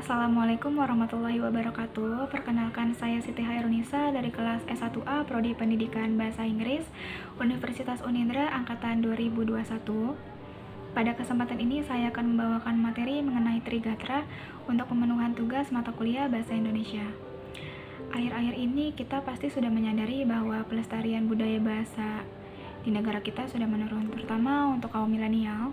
Assalamualaikum warahmatullahi wabarakatuh. Perkenalkan, saya Siti Hairunisa dari kelas S1A Prodi Pendidikan Bahasa Inggris Universitas Unindra Angkatan 2021. Pada kesempatan ini saya akan membawakan materi mengenai Trigatra untuk pemenuhan tugas mata kuliah Bahasa Indonesia. Akhir-akhir ini kita pasti sudah menyadari bahwa pelestarian budaya bahasa di negara kita sudah menurun, terutama untuk kaum milenial.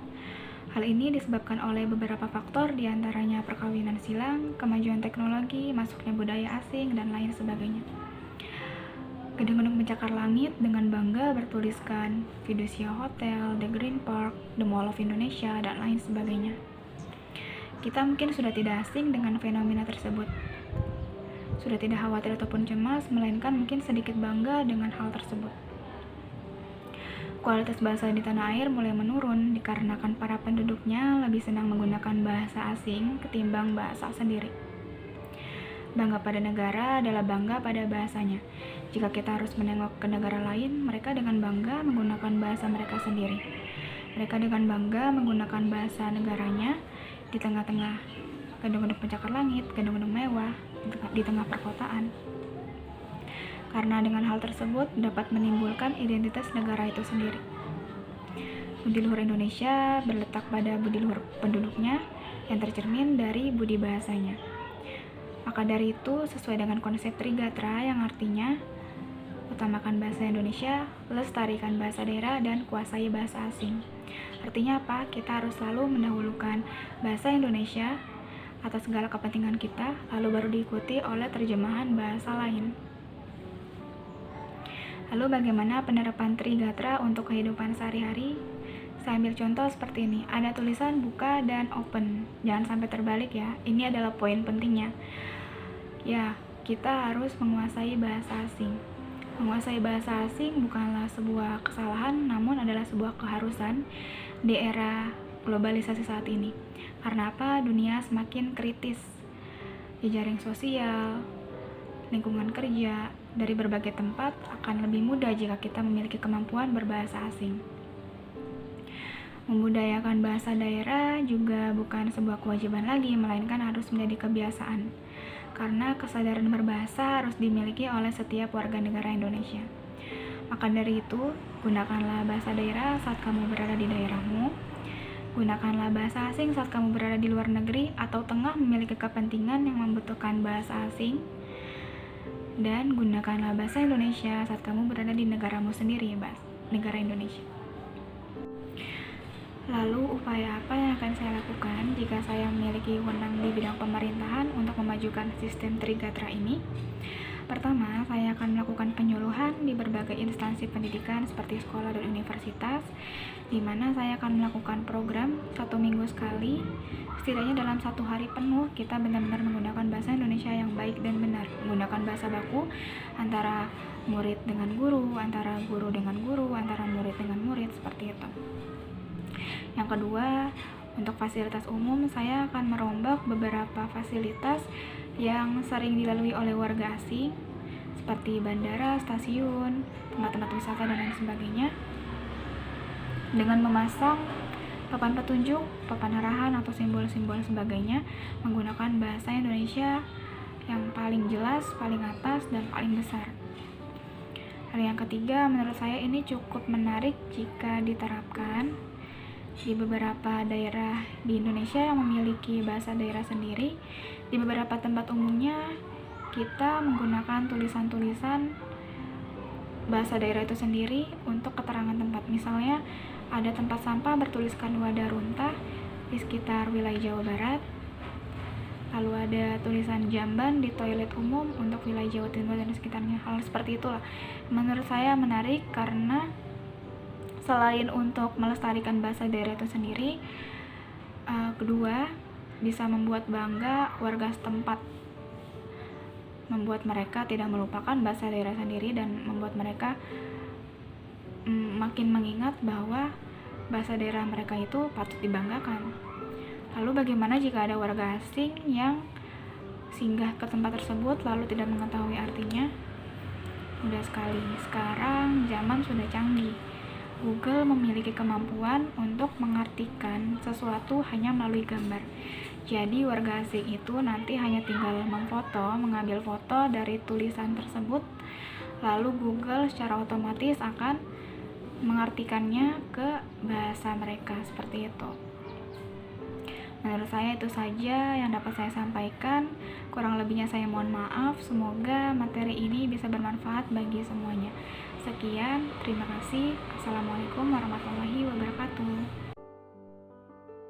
Hal ini disebabkan oleh beberapa faktor, diantaranya perkawinan silang, kemajuan teknologi, masuknya budaya asing, dan lain sebagainya. Gedung-gedung pencakar langit dengan bangga bertuliskan Fiducia Hotel, The Green Park, The Mall of Indonesia, dan lain sebagainya. Kita mungkin sudah tidak asing dengan fenomena tersebut. Sudah tidak khawatir ataupun cemas, melainkan mungkin sedikit bangga dengan hal tersebut. Kualitas bahasa di tanah air mulai menurun dikarenakan para penduduknya lebih senang menggunakan bahasa asing ketimbang bahasa sendiri. Bangga pada negara adalah bangga pada bahasanya. Jika kita harus menengok ke negara lain, mereka dengan bangga menggunakan bahasa mereka sendiri. Mereka dengan bangga menggunakan bahasa negaranya di tengah-tengah gedung-gedung pencakar langit, gedung-gedung mewah, di tengah perkotaan. Karena dengan hal tersebut dapat menimbulkan identitas negara itu sendiri. Budi luhur Indonesia berletak pada budi luhur penduduknya yang tercermin dari budi bahasanya. Maka dari itu, sesuai dengan konsep Trigatra yang artinya utamakan bahasa Indonesia, lestarikan bahasa daerah, dan kuasai bahasa asing. Artinya apa? Kita harus selalu mendahulukan bahasa Indonesia atas segala kepentingan kita, lalu baru diikuti oleh terjemahan bahasa lain. Lalu bagaimana penerapan Trigatra untuk kehidupan sehari-hari? Saya ambil contoh seperti ini. Ada tulisan buka dan open. Jangan sampai terbalik ya. Ini adalah poin pentingnya. Ya, kita harus menguasai bahasa asing. Menguasai bahasa asing bukanlah sebuah kesalahan, namun adalah sebuah keharusan di era globalisasi saat ini. Karena apa? Dunia semakin kritis. Jejaring sosial, lingkungan kerja, dari berbagai tempat akan lebih mudah jika kita memiliki kemampuan berbahasa asing. Membudayakan bahasa daerah juga bukan sebuah kewajiban lagi, melainkan harus menjadi kebiasaan. Karena kesadaran berbahasa harus dimiliki oleh setiap warga negara Indonesia. Maka dari itu, gunakanlah bahasa daerah saat kamu berada di daerahmu. Gunakanlah bahasa asing saat kamu berada di luar negeri atau tengah memiliki kepentingan yang membutuhkan bahasa asing. Dan gunakanlah bahasa Indonesia saat kamu berada di negaramu sendiri, negara Indonesia. Lalu upaya apa yang akan saya lakukan jika saya memiliki wewenang di bidang pemerintahan untuk memajukan sistem Trigatra ini? Pertama, saya akan melakukan penyuluhan di berbagai instansi pendidikan seperti sekolah dan universitas, di mana saya akan melakukan program 1 minggu sekali. Setidaknya dalam 1 hari penuh kita benar-benar menggunakan bahasa Indonesia yang baik dan benar, menggunakan bahasa baku antara murid dengan guru, antara guru dengan guru, antara murid dengan murid, seperti itu. Yang kedua, untuk fasilitas umum, saya akan merombak beberapa fasilitas yang sering dilalui oleh warga asing, seperti bandara, stasiun, tempat-tempat wisata, dan lain sebagainya, dengan memasang papan petunjuk, papan arahan, atau simbol-simbol sebagainya menggunakan bahasa Indonesia yang paling jelas, paling atas, dan paling besar. Hal yang ketiga, menurut saya ini cukup menarik jika diterapkan di beberapa daerah di Indonesia yang memiliki bahasa daerah sendiri. Di beberapa tempat umumnya kita menggunakan tulisan-tulisan bahasa daerah itu sendiri untuk keterangan tempat. Misalnya ada tempat sampah bertuliskan Wadah Runtah di sekitar wilayah Jawa Barat. Lalu ada tulisan Jamban di toilet umum untuk wilayah Jawa Timur dan sekitarnya. Hal seperti itulah menurut saya menarik, karena selain untuk melestarikan bahasa daerah itu sendiri, kedua, bisa membuat bangga warga setempat, membuat mereka tidak melupakan bahasa daerah sendiri, dan membuat mereka makin mengingat bahwa bahasa daerah mereka itu patut dibanggakan. Lalu bagaimana jika ada warga asing yang singgah ke tempat tersebut lalu tidak mengetahui artinya? Mudah sekali, sekarang zaman sudah canggih. Google memiliki kemampuan untuk mengartikan sesuatu hanya melalui gambar. Jadi warga asing itu nanti hanya tinggal mengambil foto dari tulisan tersebut, lalu Google secara otomatis akan mengartikannya ke bahasa mereka seperti itu. Menurut saya itu saja yang dapat saya sampaikan. Kurang lebihnya saya mohon maaf. Semoga materi ini bisa bermanfaat bagi semuanya. Sekian, terima kasih. Assalamualaikum warahmatullahi wabarakatuh.